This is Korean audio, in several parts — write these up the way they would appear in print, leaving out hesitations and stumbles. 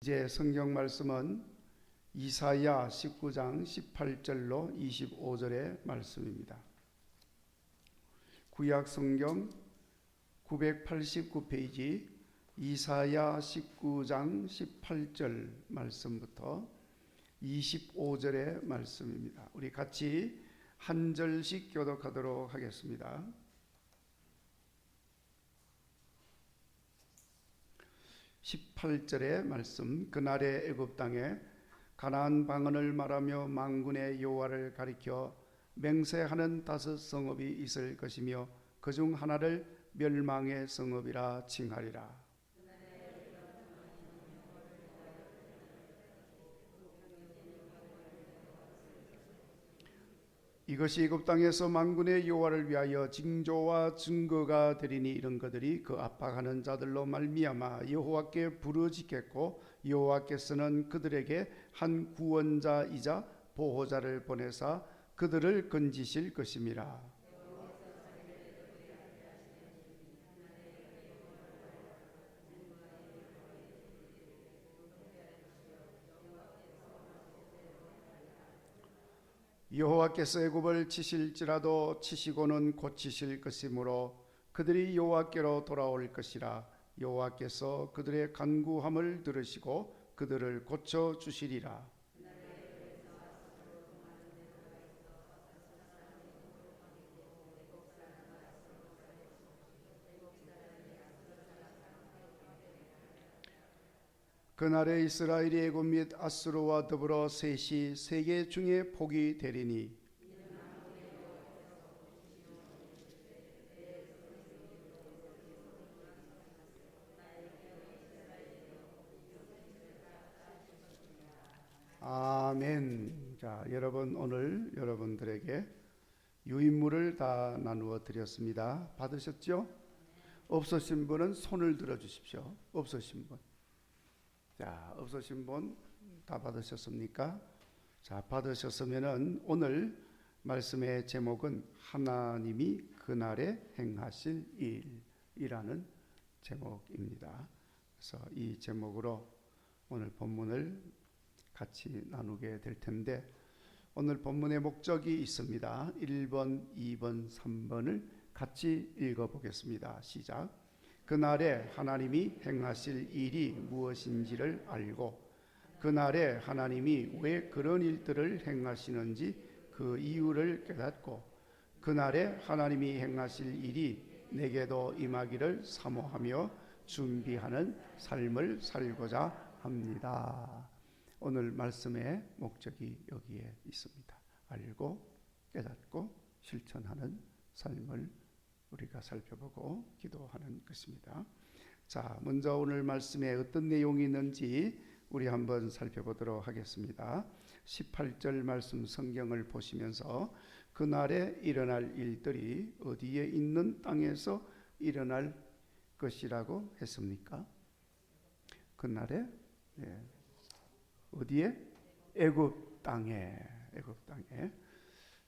이제 성경 말씀은 이사야 19장 18절로 25절의 말씀입니다. 구약 성경 989페이지 이사야 19장 18절 말씀부터 25절의 말씀입니다. 우리 같이 한 절씩 교독하도록 하겠습니다. 18절의 말씀. 그날의 애굽 땅에 가나안 방언을 말하며 만군의 여호와를 가리켜 맹세하는 5 성읍이 있을 것이며 그중 하나를 멸망의 성읍이라 칭하리라. 이것이 애굽 땅에서 만군의 여호와를 위하여 징조와 증거가 되리니 이런 것들이 그 압박하는 자들로 말미암아 여호와께 부르짖겠고 여호와께서는 그들에게 한 구원자이자 보호자를 보내사 그들을 건지실 것임이라. 여호와께서 애굽을 치실지라도 치시고는 고치실 것이므로 그들이 여호와께로 돌아올 것이라. 여호와께서 그들의 간구함을 들으시고 그들을 고쳐 주시리라. 그날에 이스라엘이 애굽 및 아수르와 더불어 셋이 세계 중에 복이 되리니 아멘. 자, 여러분, 오늘 여러분들에게 유인물을 다 나누어 드렸습니다. 받으셨죠? 없으신 분은 손을 들어 주십시오. 없으신 분. 자, 없으신 분 다 받으셨습니까? 자, 받으셨으면은 오늘 말씀의 제목은 하나님이 그날에 행하실 일이라는 제목입니다. 그래서 이 제목으로 오늘 본문을 같이 나누게 될 텐데, 오늘 본문의 목적이 있습니다. 1번, 2번, 3번을 같이 읽어보겠습니다. 시작. 그날에 하나님이 행하실 일이 무엇인지를 알고 그날에 하나님이 왜 그런 일들을 행하시는지 그 이유를 깨닫고 그날에 하나님이 행하실 일이 내게도 임하기를 사모하며 준비하는 삶을 살고자 합니다. 오늘 말씀의 목적이 여기에 있습니다. 알고 깨닫고 실천하는 삶을 우리가 살펴보고 기도하는 것입니다. 자, 먼저 오늘 말씀에 어떤 내용이 있는지 우리 한번 살펴보도록 하겠습니다. 18절 말씀 성경을 보시면서 그날에 일어날 일들이 어디에 있는 땅에서 일어날 것이라고 했습니까? 그날에 어디에? 애굽 땅에. 애굽 땅에.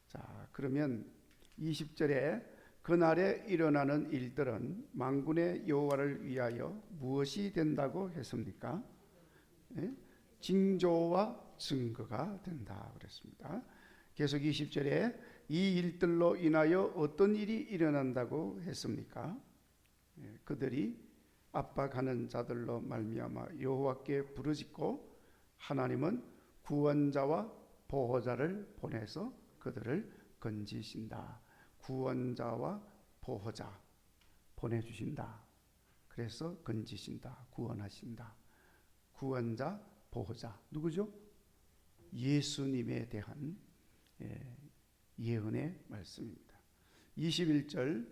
자, 그러면 20절에 그날에 일어나는 일들은 만군의 여호와를 위하여 무엇이 된다고 했습니까? 징조와 증거가 된다 그랬습니다. 계속 20절에 이 일들로 인하여 어떤 일이 일어난다고 했습니까? 그들이 압박하는 자들로 말미암아 여호와께 부르짖고 하나님은 구원자와 보호자를 보내서 그들을 건지신다. 구원자와 보호자 보내주신다. 그래서 건지신다. 구원하신다. 구원자, 보호자 누구죠? 예수님에 대한 예언의 말씀입니다. 21절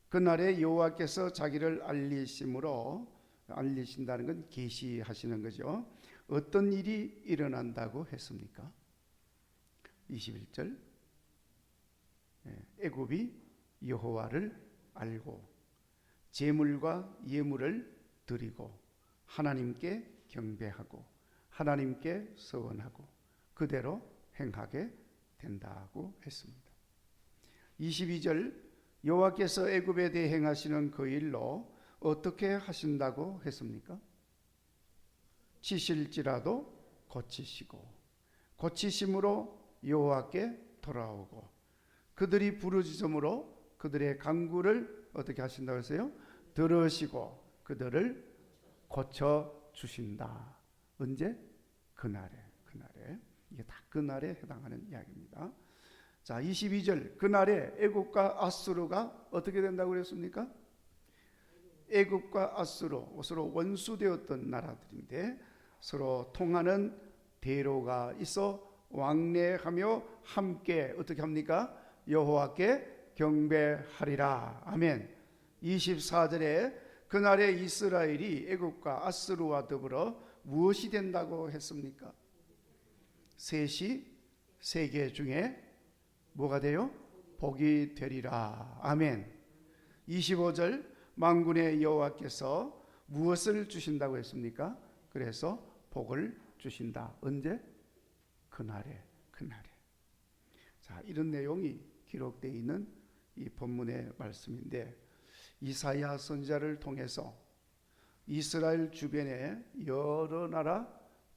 그날에 여호와께서 자기를 알리심으로, 알리신다는 건 계시하시는 거죠. 어떤 일이 일어난다고 했습니까? 21절 애굽이 여호와를 알고 제물과 예물을 드리고 하나님께 경배하고 하나님께 서원하고 그대로 행하게 된다고 했습니다. 22절 여호와께서 애굽에 대해 행하시는 그 일로 어떻게 하신다고 했습니까? 치실지라도 고치시고 고치심으로 여호와께 돌아오고 그들이 부르짖음으로 그들의 간구를 어떻게 하신다고 했어요? 들으시고 그들을 고쳐 주신다. 언제? 그날에. 이게 다 그날에 해당하는 이야기입니다. 자, 22절. 그날에 애굽과 아수르가 어떻게 된다고 그랬습니까? 애굽과 아수르 서로 원수되었던 나라들인데 서로 통하는 대로가 있어 왕래하며 함께 어떻게 합니까? 여호와께 경배하리라. 아멘. 24절에 그날에 이스라엘이 애굽과 아수르와 더불어 무엇이 된다고 했습니까? 셋이 세 개 중에 뭐가 돼요? 복이 되리라. 아멘. 25절 만군의 여호와께서 무엇을 주신다고 했습니까? 그래서 복을 주신다. 언제? 그날에. 자, 이런 내용이 기록되어 있는 이 본문의 말씀인데 이사야 선지자를 통해서 이스라엘 주변의 여러 나라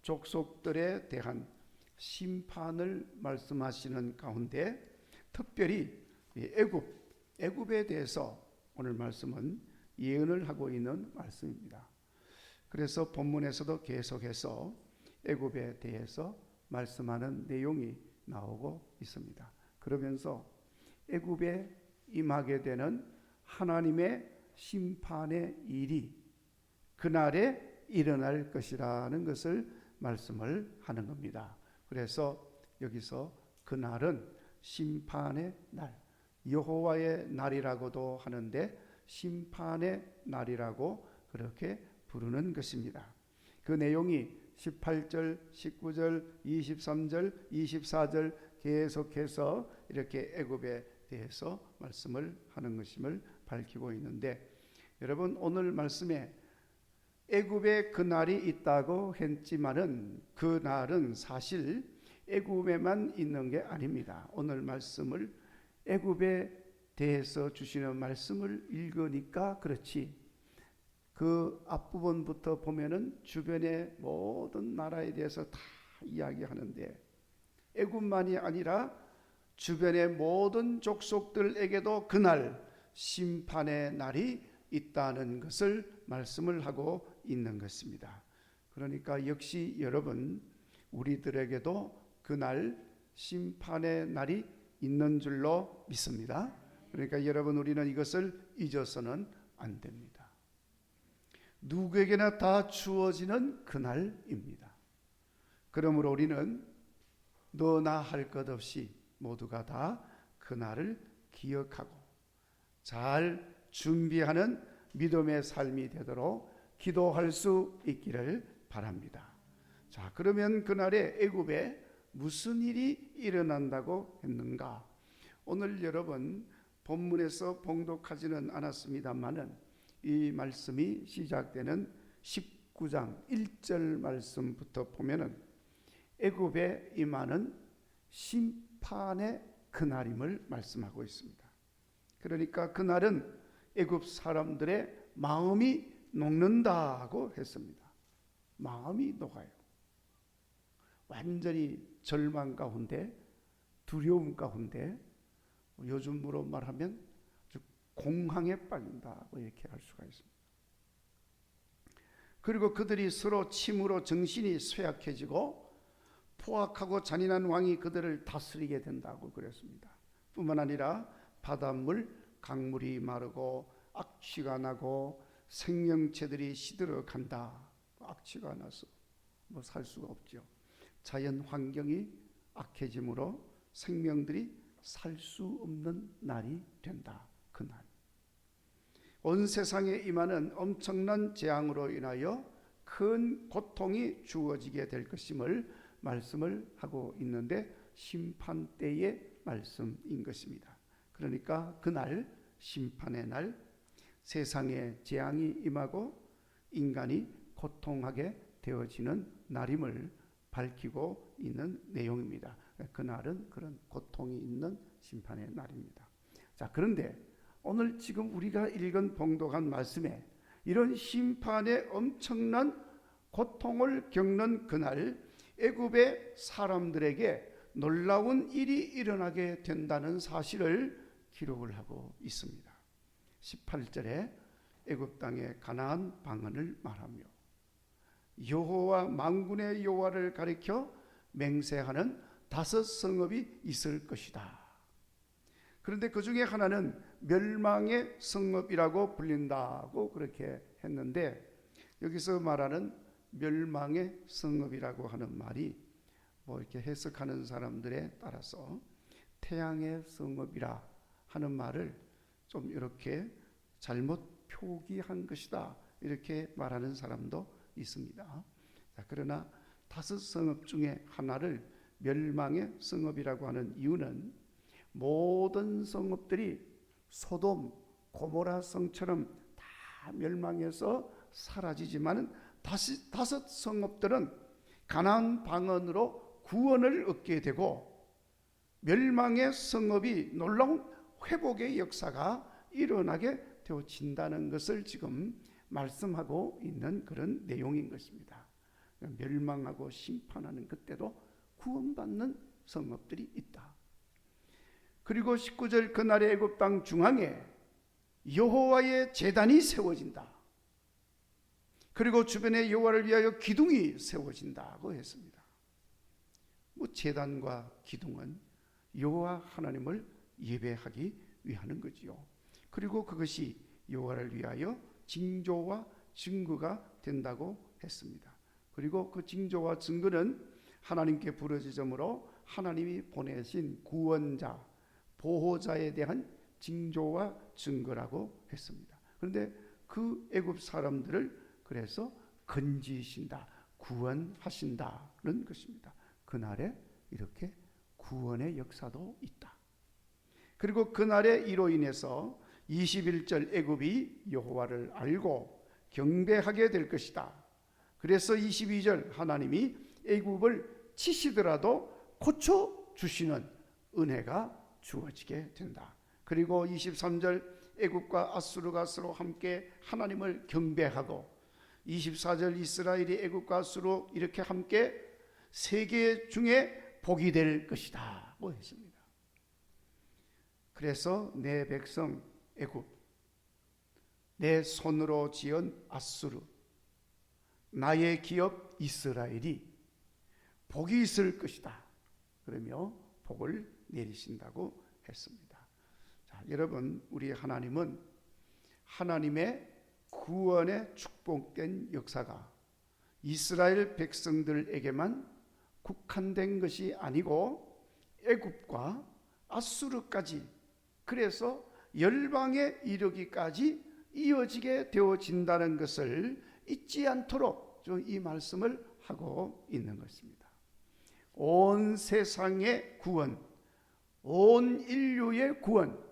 족속들에 대한 심판을 말씀하시는 가운데 특별히 애굽에 대해서 오늘 말씀은 예언을 하고 있는 말씀입니다. 그래서 본문에서도 계속해서 애굽에 대해서 말씀하는 내용이 나오고 있습니다. 그러면서 애굽에 임하게 되는 하나님의 심판의 일이 그날에 일어날 것이라는 것을 말씀을 하는 겁니다. 그래서 여기서 그날은 심판의 날, 여호와의 날이라고도 하는데 심판의 날이라고 그렇게 부르는 것입니다. 그 내용이 18절, 19절, 23절, 24절 계속해서 이렇게 애굽에 대해서 말씀을 하는 것임을 밝히고 있는데 여러분 오늘 말씀에 애굽에 그 날이 있다고 했지만은 그 날은 사실 애굽에만 있는 게 아닙니다. 오늘 말씀을 애굽에 대해서 주시는 말씀을 읽으니까 그렇지 그 앞부분부터 보면은 주변의 모든 나라에 대해서 다 이야기하는데 애굽만이 아니라 주변의 모든 족속들에게도 그날 심판의 날이 있다는 것을 말씀을 하고 있는 것입니다. 그러니까 역시 여러분 우리들에게도 그날 심판의 날이 있는 줄로 믿습니다. 그러니까 여러분 우리는 이것을 잊어서는 안 됩니다. 누구에게나 다 주어지는 그날입니다. 그러므로 우리는 너나 할 것 없이 모두가 다 그날을 기억하고 잘 준비하는 믿음의 삶이 되도록 기도할 수 있기를 바랍니다. 자, 그러면 그날에 애굽에 무슨 일이 일어난다고 했는가? 오늘 여러분 본문에서 봉독하지는 않았습니다만은 이 말씀이 시작되는 19장 1절 말씀부터 보면은 애굽에 임하는 심판의 그날임을 말씀하고 있습니다. 그러니까 그날은 애굽 사람들의 마음이 녹는다고 했습니다. 마음이 녹아요. 완전히 절망 가운데 두려움 가운데 요즘으로 말하면 공황에 빠진다고 이렇게 할 수가 있습니다. 그리고 그들이 서로 침으로 정신이 쇠약해지고 포악하고 잔인한 왕이 그들을 다스리게 된다고 그랬습니다. 뿐만 아니라 바닷물, 강물이 마르고 악취가 나고 생명체들이 시들어간다. 악취가 나서 살 수가 없죠. 자연 환경이 악해짐으로 생명들이 살 수 없는 날이 된다. 그날. 온 세상에 임하는 엄청난 재앙으로 인하여 큰 고통이 주어지게 될 것임을 말씀을 하고 있는데 심판 때의 말씀인 것입니다. 그러니까 그날 심판의 날 세상에 재앙이 임하고 인간이 고통하게 되어지는 날임을 밝히고 있는 내용입니다. 그날은 그런 고통이 있는 심판의 날입니다. 자, 그런데 오늘 지금 우리가 읽은 봉독한 말씀에 이런 심판의 엄청난 고통을 겪는 그날 애굽의 사람들에게 놀라운 일이 일어나게 된다는 사실을 기록을 하고 있습니다. 18절에 애굽 땅의 가나안 방언을 말하며 여호와 만군의 여호와를 가리켜 맹세하는 5 성읍이 있을 것이다. 그런데 그 중에 하나는 멸망의 성읍이라고 불린다고 그렇게 했는데, 여기서 말하는 멸망의 성읍이라고 하는 말이 이렇게 해석하는 사람들에 따라서 태양의 성읍이라 하는 말을 좀 이렇게 잘못 표기한 것이다, 이렇게 말하는 사람도 있습니다. 그러나 5 성읍 중에 하나를 멸망의 성읍이라고 하는 이유는 모든 성읍들이 소돔, 고모라 성처럼 다 멸망해서 사라지지만 5 성읍들은 가나안 방언으로 구원을 얻게 되고 멸망의 성읍이 놀라운 회복의 역사가 일어나게 되어진다는 것을 지금 말씀하고 있는 그런 내용인 것입니다. 멸망하고 심판하는 그때도 구원받는 성읍들이 있다. 그리고 19절 그날의 애굽 땅 중앙에 여호와의 제단이 세워진다. 그리고 주변에 여호와를 위하여 기둥이 세워진다고 했습니다. 제단과 기둥은 여호와 하나님을 예배하기 위하는 거지요. 그리고 그것이 여호와를 위하여 징조와 증거가 된다고 했습니다. 그리고 그 징조와 증거는 하나님께 부르짖음으로 하나님이 보내신 구원자, 보호자에 대한 징조와 증거라고 했습니다. 그런데 그 애굽 사람들을 그래서 건지신다, 구원하신다는 것입니다. 그날에 이렇게 구원의 역사도 있다. 그리고 그날의 이로 인해서 21절 애굽이 여호와를 알고 경배하게 될 것이다. 그래서 22절 하나님이 애굽을 치시더라도 고쳐주시는 은혜가 주어지게 된다. 그리고 23절 애굽과 아수르가 서로 함께 하나님을 경배하고 24절 이스라엘이 애굽과 아수르 이렇게 함께 세계 중에 복이 될 것이다 고 했습니다. 그래서 내 백성 애굽, 내 손으로 지은 아수르, 나의 기업 이스라엘이 복이 있을 것이다 그러며 복을 내리신다고 했습니다. 자, 여러분, 우리 하나님은 하나님의 구원의 축복된 역사가 이스라엘 백성들에게만 국한된 것이 아니고 애굽과 아수르까지, 그래서 열방에 이르기까지 이어지게 되어진다는 것을 잊지 않도록 이 말씀을 하고 있는 것입니다. 온 세상의 구원, 온 인류의 구원,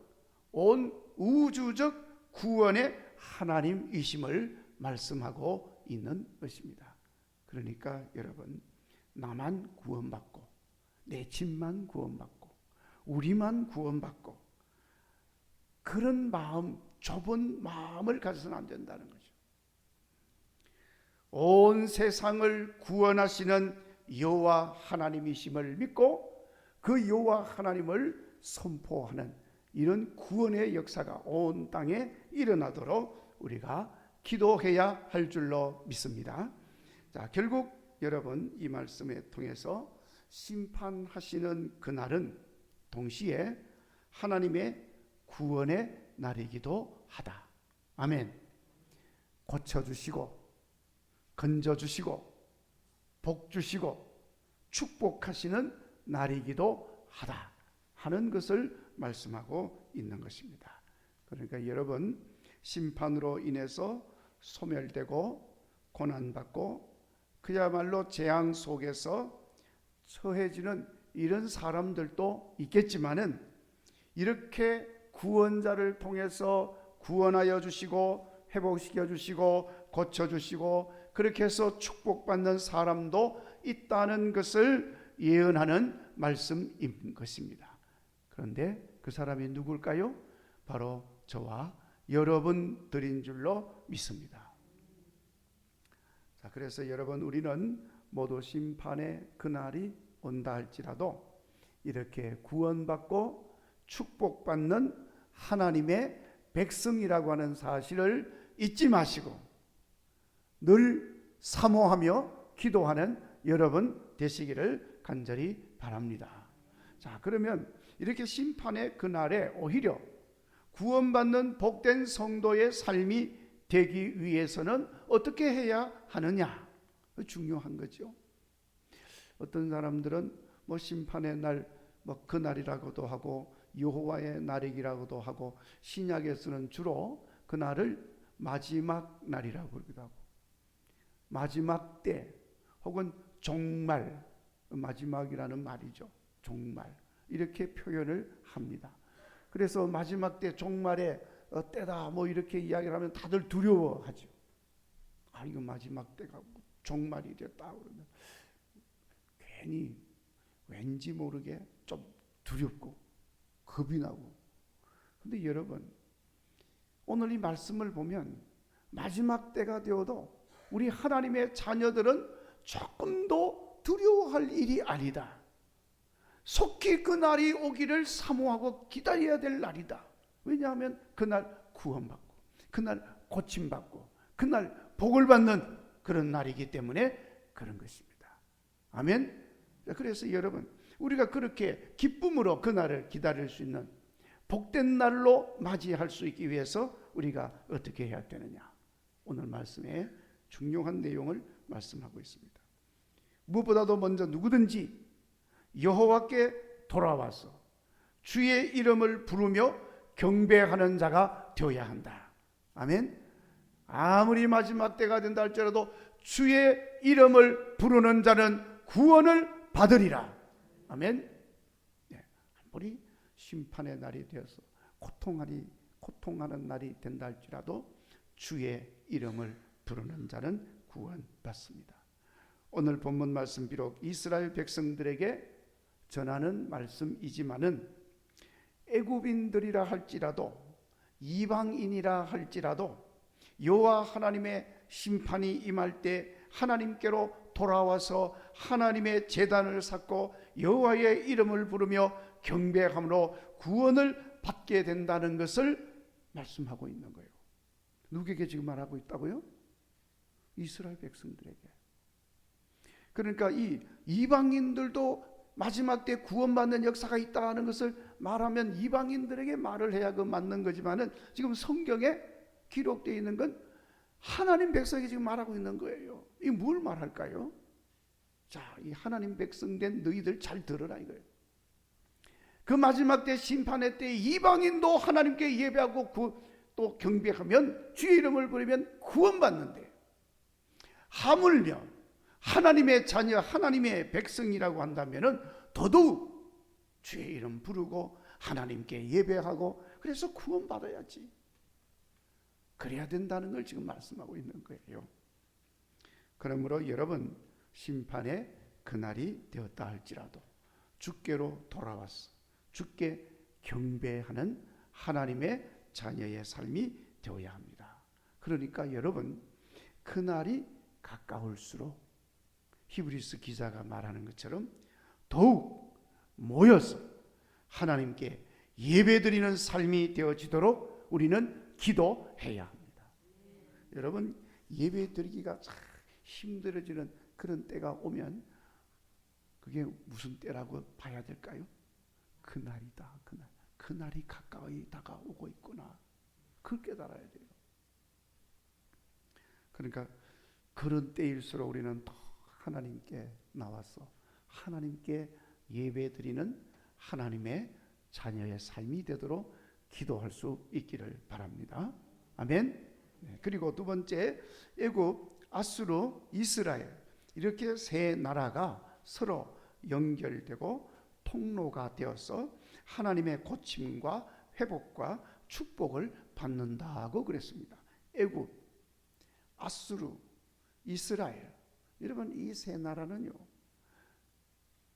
온 우주적 구원의 하나님이심을 말씀하고 있는 것입니다. 그러니까 여러분, 나만 구원받고 내 집만 구원받고 우리만 구원받고 그런 마음, 좁은 마음을 가져서는 안 된다는 거죠. 온 세상을 구원하시는 여호와 하나님이심을 믿고 그 여호와 하나님을 선포하는 이런 구원의 역사가 온 땅에 일어나도록 우리가 기도해야 할 줄로 믿습니다. 자, 결국 여러분, 이 말씀에 통해서 심판하시는 그날은 동시에 하나님의 구원의 날이기도 하다. 아멘. 고쳐주시고 건져주시고 복주시고 축복하시는 날이기도 하다 하는 것을 말씀하고 있는 것입니다. 그러니까 여러분, 심판으로 인해서 소멸되고 고난받고 그야말로 재앙 속에서 처해지는 이런 사람들도 있겠지만은, 이렇게 구원자를 통해서 구원하여 주시고 회복시켜 주시고 고쳐 주시고 그렇게 해서 축복받는 사람도 있다는 것을 예언하는 말씀인 것입니다. 그런데 그 사람이 누굴까요? 바로 저와 여러분들인 줄로 믿습니다. 자, 그래서 여러분, 우리는 모두 심판의 그날이 온다 할지라도 이렇게 구원받고 축복받는 하나님의 백성이라고 하는 사실을 잊지 마시고 늘 사모하며 기도하는 여러분 되시기를 간절히 바랍니다. 자, 그러면 이렇게 심판의 그날에 오히려 구원받는 복된 성도의 삶이 되기 위해서는 어떻게 해야 하느냐? 중요한 거죠. 어떤 사람들은 심판의 날, 그날이라고도 하고 여호와의 날이기라고도 하고 신약에서는 주로 그날을 마지막 날이라고 그러기도 하고 마지막 때 혹은 종말, 마지막이라는 말이죠. 종말, 이렇게 표현을 합니다. 그래서 마지막 때 종말의 때다 이렇게 이야기를 하면 다들 두려워하죠. 이거 마지막 때가 종말이 됐다 그러면 괜히 왠지 모르게 좀 두렵고 겁이 나고. 근데 여러분, 오늘 이 말씀을 보면 마지막 때가 되어도 우리 하나님의 자녀들은 조금도 두려워할 일이 아니다. 속히 그 날이 오기를 사모하고 기다려야 될 날이다. 왜냐하면 그날 구원받고 그날 고침받고 그날 복을 받는 그런 날이기 때문에 그런 것입니다. 아멘. 그래서 여러분, 우리가 그렇게 기쁨으로 그날을 기다릴 수 있는 복된 날로 맞이할 수 있기 위해서 우리가 어떻게 해야 되느냐, 오늘 말씀에 중요한 내용을 말씀하고 있습니다. 무엇보다도 먼저 누구든지 여호와께 돌아와서 주의 이름을 부르며 경배하는 자가 되어야 한다. 아멘. 아무리 마지막 때가 된다 할지라도 주의 이름을 부르는 자는 구원을 받으리라. 아멘. 아무리 심판의 날이 되어서 고통하는 날이 된다 할지라도 주의 이름을 부르는 자는 구원받습니다. 오늘 본문 말씀 비록 이스라엘 백성들에게 전하는 말씀이지만은 애굽인들이라 할지라도 이방인이라 할지라도 여호와 하나님의 심판이 임할 때 하나님께로 돌아와서 하나님의 제단을 쌓고 여호와의 이름을 부르며 경배함으로 구원을 받게 된다는 것을 말씀하고 있는 거예요. 누구에게 지금 말하고 있다고요? 이스라엘 백성들에게. 그러니까 이 이방인들도 마지막 때 구원받는 역사가 있다는 것을 말하면 이방인들에게 말을 해야 그 맞는 거지만은 지금 성경에 기록되어 있는 건 하나님 백성에게 지금 말하고 있는 거예요. 이 뭘 말할까요? 자, 이 하나님 백성 된 너희들 잘 들으라 이거예요. 그 마지막 때 심판의 때 이방인도 하나님께 예배하고 또 경배하면 주의 이름을 부르면 구원받는데, 하물며 하나님의 자녀, 하나님의 백성이라고 한다면은 더더욱 주의 이름 부르고 하나님께 예배하고 그래서 구원받아야지. 그래야 된다는 걸 지금 말씀하고 있는 거예요. 그러므로 여러분, 심판의 그날이 되었다 할지라도 주께로 돌아와서 주께 경배하는 하나님의 자녀의 삶이 되어야 합니다. 그러니까 여러분, 그날이 가까울수록 히브리서 기자가 말하는 것처럼 더욱 모여서 하나님께 예배드리는 삶이 되어지도록 우리는 기도해야 합니다. 여러분, 예배드리기가 참 힘들어지는 그런 때가 오면 그게 무슨 때라고 봐야 될까요? 그날이다. 그날이 가까이 다가오고 있구나. 그걸 깨달아야 돼요. 그러니까 그런 때일수록 우리는 더 하나님께 나와서 하나님께 예배드리는 하나님의 자녀의 삶이 되도록 기도할 수 있기를 바랍니다. 아멘. 그리고 두 번째, 애굽, 아수르, 이스라엘, 이렇게 세 나라가 서로 연결되고 통로가 되어서 하나님의 고침과 회복과 축복을 받는다고 그랬습니다. 애굽, 아수르, 이스라엘. 여러분, 이 세 나라는요,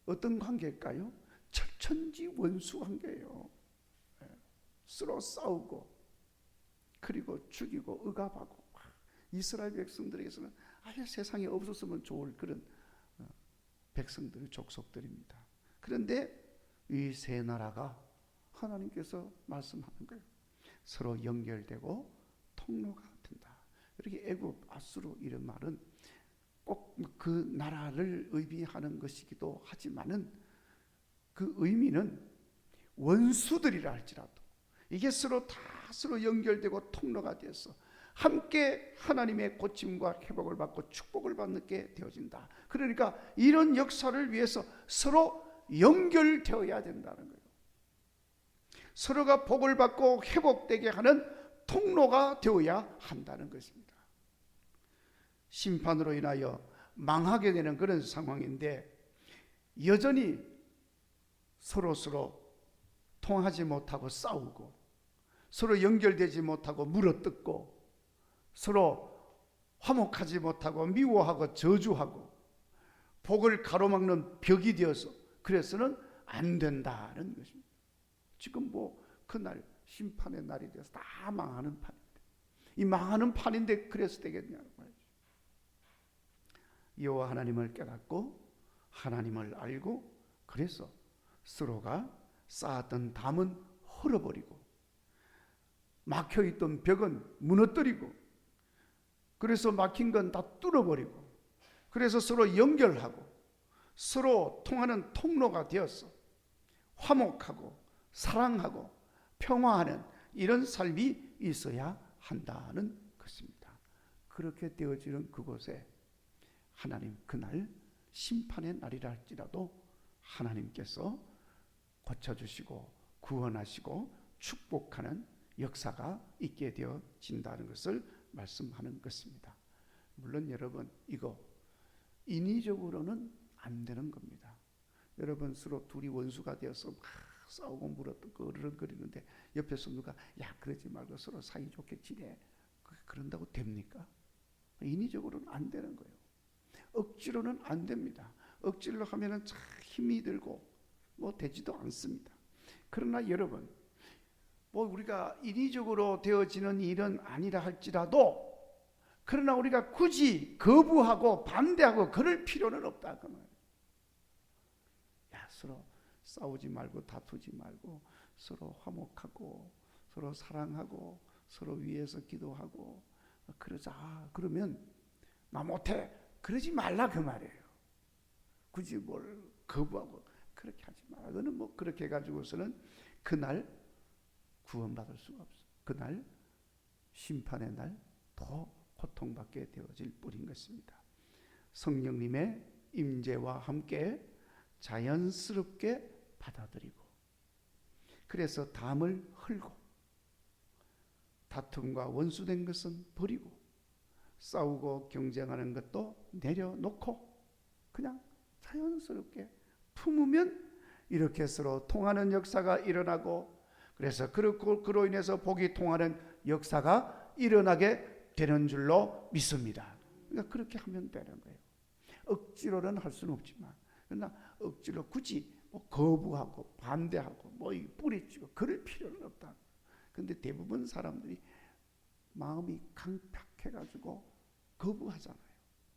어떤 관계일까요? 철천지 원수 관계예요. 서로 싸우고 그리고 죽이고 억압하고. 이스라엘 백성들에게서는 아예 세상에 없었으면 좋을 그런 백성들의 족속들입니다. 그런데 이 세 나라가 하나님께서 말씀하는 거예요. 서로 연결되고 통로가 된다. 이렇게 애굽, 아수르 이런 말은 꼭 그 나라를 의미하는 것이기도 하지만은 그 의미는 원수들이라 할지라도 이게 서로 연결되고 통로가 돼서 함께 하나님의 고침과 회복을 받고 축복을 받게 되어진다. 그러니까 이런 역사를 위해서 서로 연결되어야 된다는 거예요. 서로가 복을 받고 회복되게 하는 통로가 되어야 한다는 것입니다. 심판으로 인하여 망하게 되는 그런 상황인데 여전히 서로 통하지 못하고 싸우고 서로 연결되지 못하고 물어뜯고 서로 화목하지 못하고 미워하고 저주하고 복을 가로막는 벽이 되어서 그래서는 안 된다는 것입니다. 지금 그날 심판의 날이 되어서 다 망하는 판인데 이 망하는 판인데 그래서 되겠냐고 말이죠. 여호와 하나님을 깨닫고 하나님을 알고 그래서 서로가 쌓았던 담은 헐어버리고 막혀있던 벽은 무너뜨리고 그래서 막힌 건 다 뚫어버리고 그래서 서로 연결하고 서로 통하는 통로가 되어서 화목하고 사랑하고 평화하는 이런 삶이 있어야 한다는 것입니다. 그렇게 되어지는 그곳에 하나님 그날 심판의 날이라 할지라도 하나님께서 고쳐주시고 구원하시고 축복하는 역사가 있게 되어진다는 것을 말씀하는 것입니다. 물론 여러분 이거 인위적으로는 안 되는 겁니다. 여러분 서로 둘이 원수가 되어서 막 싸우고 물어뜯고 으르렁거리는데 옆에서 누가 야 그러지 말고 서로 사이좋게 지내 그런다고 됩니까? 인위적으로는 안 되는 거예요. 억지로는 안 됩니다. 억지로 하면은 참 힘이 들고 되지도 않습니다. 그러나 여러분 우리가 인위적으로 되어지는 일은 아니라 할지라도 그러나 우리가 굳이 거부하고 반대하고 그럴 필요는 없다 그 말이에요. 서로 싸우지 말고 다투지 말고 서로 화목하고 서로 사랑하고 서로 위해서 기도하고 그러자. 그러면 나 못해 그러지 말라 그 말이에요. 굳이 뭘 거부하고 그렇게 하지 마라. 너는 그렇게 해가지고서는 그날 구원받을 수가 없어. 그날 심판의 날 더 고통받게 되어질 뿐인 것입니다. 성령님의 임재와 함께 자연스럽게 받아들이고 그래서 담을 헐고 다툼과 원수된 것은 버리고 싸우고 경쟁하는 것도 내려놓고 그냥 자연스럽게 품으면 이렇게 서로 통하는 역사가 일어나고 그래서 그로 인해서 복이 통하는 역사가 일어나게 되는 줄로 믿습니다. 그러니까 그렇게 하면 되는 거예요. 억지로는 할 수는 없지만 그러나 억지로 굳이 거부하고 반대하고 뿌리치고 그럴 필요는 없다. 그런데 대부분 사람들이 마음이 강팍해가지고 거부하잖아요.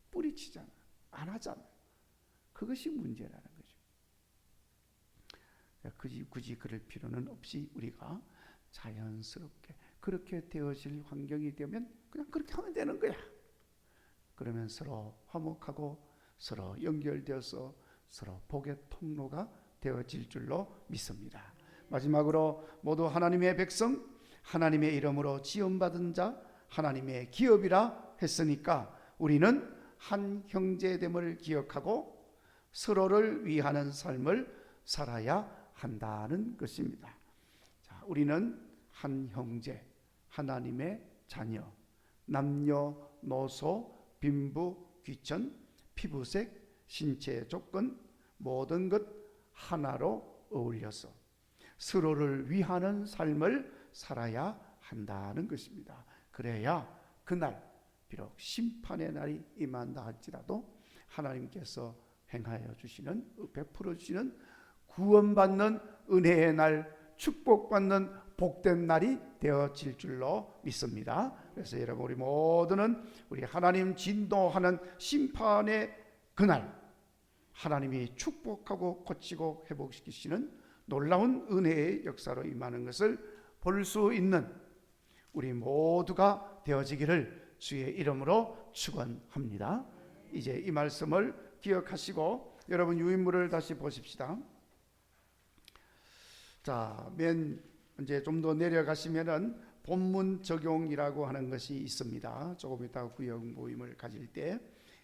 뿌리치잖아요. 안 하잖아요. 그것이 문제라는 거죠. 굳이 그럴 필요는 없이 우리가 자연스럽게 그렇게 되어질 환경이 되면 그냥 그렇게 하면 되는 거야. 그러면 서로 화목하고 서로 연결되어서 서로 복의 통로가 되어질 줄로 믿습니다. 마지막으로 모두 하나님의 백성, 하나님의 이름으로 지원받은 자, 하나님의 기업이라 했으니까 우리는 한 형제됨을 기억하고 서로를 위하는 삶을 살아야 한다는 것입니다. 자, 우리는 한 형제, 하나님의 자녀, 남녀노소, 빈부, 귀천, 피부색, 신체의 조건 모든 것 하나로 어울려서 서로를 위하는 삶을 살아야 한다는 것입니다. 그래야 그날 비록 심판의 날이 임한다 할지라도 하나님께서 행하여 주시는 베풀어 주시는 구원받는 은혜의 날 축복받는 복된 날이 되어질 줄로 믿습니다. 그래서 여러분 우리 모두는 우리 하나님 진노하는 심판의 그날 하나님이 축복하고 고치고 회복시키시는 놀라운 은혜의 역사로 임하는 것을 볼 수 있는 우리 모두가 되어지기를 주의 이름으로 축원합니다. 이제 이 말씀을 기억하시고 여러분 유인물을 다시 보십시다. 자, 이제 좀 더 내려가시면은 본문 적용이라고 하는 것이 있습니다. 조금 이따 구역 모임을 가질 때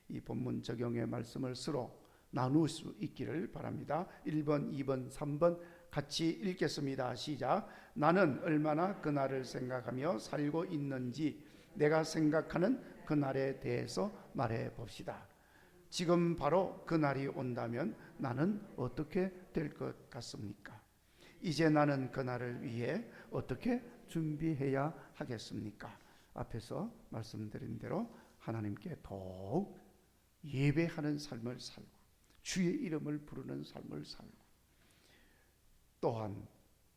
이 본문 적용의 말씀을 서로 나눌 수 있기를 바랍니다. 1번, 2번, 3번 같이 읽겠습니다. 시작. 나는 얼마나 그날을 생각하며 살고 있는지 내가 생각하는 그날에 대해서 말해 봅시다. 지금 바로 그날이 온다면 나는 어떻게 될 것 같습니까? 이제 나는 그날을 위해 어떻게 준비해야 하겠습니까? 앞에서 말씀드린 대로 하나님께 더욱 예배하는 삶을 살고 주의 이름을 부르는 삶을 살고 또한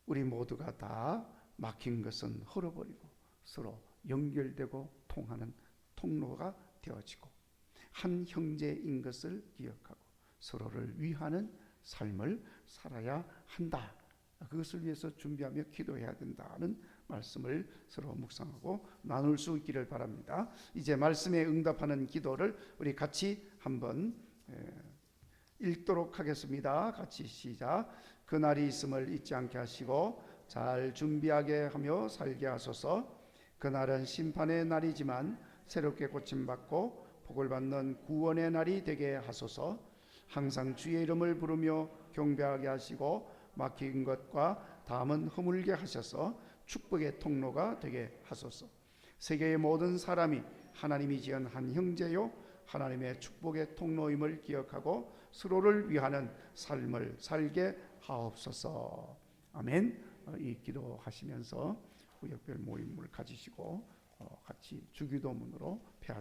우리 모두가 다 막힌 것은 헐어버리고 서로 연결되고 통하는 통로가 되어지고 한 형제인 것을 기억하고 서로를 위하는 삶을 살아야 한다. 그것을 위해서 준비하며 기도해야 된다는 말씀을 서로 묵상하고 나눌 수 있기를 바랍니다. 이제 말씀에 응답하는 기도를 우리 같이 한번 읽도록 하겠습니다. 같이 시작. 그날이 있음을 잊지 않게 하시고 잘 준비하게 하며 살게 하소서. 그날은 심판의 날이지만 새롭게 고침받고 복을 받는 구원의 날이 되게 하소서. 항상 주의 이름을 부르며 경배하게 하시고 막힌 것과 담은 허물게 하셔서 축복의 통로가 되게 하소서. 세계의 모든 사람이 하나님이 지은 한 형제요 하나님의 축복의 통로임을 기억하고 서로를 위하는 삶을 살게 하옵소서. 아멘. 이 기도하시면서 구역별 모임을 가지시고 같이 주기도문으로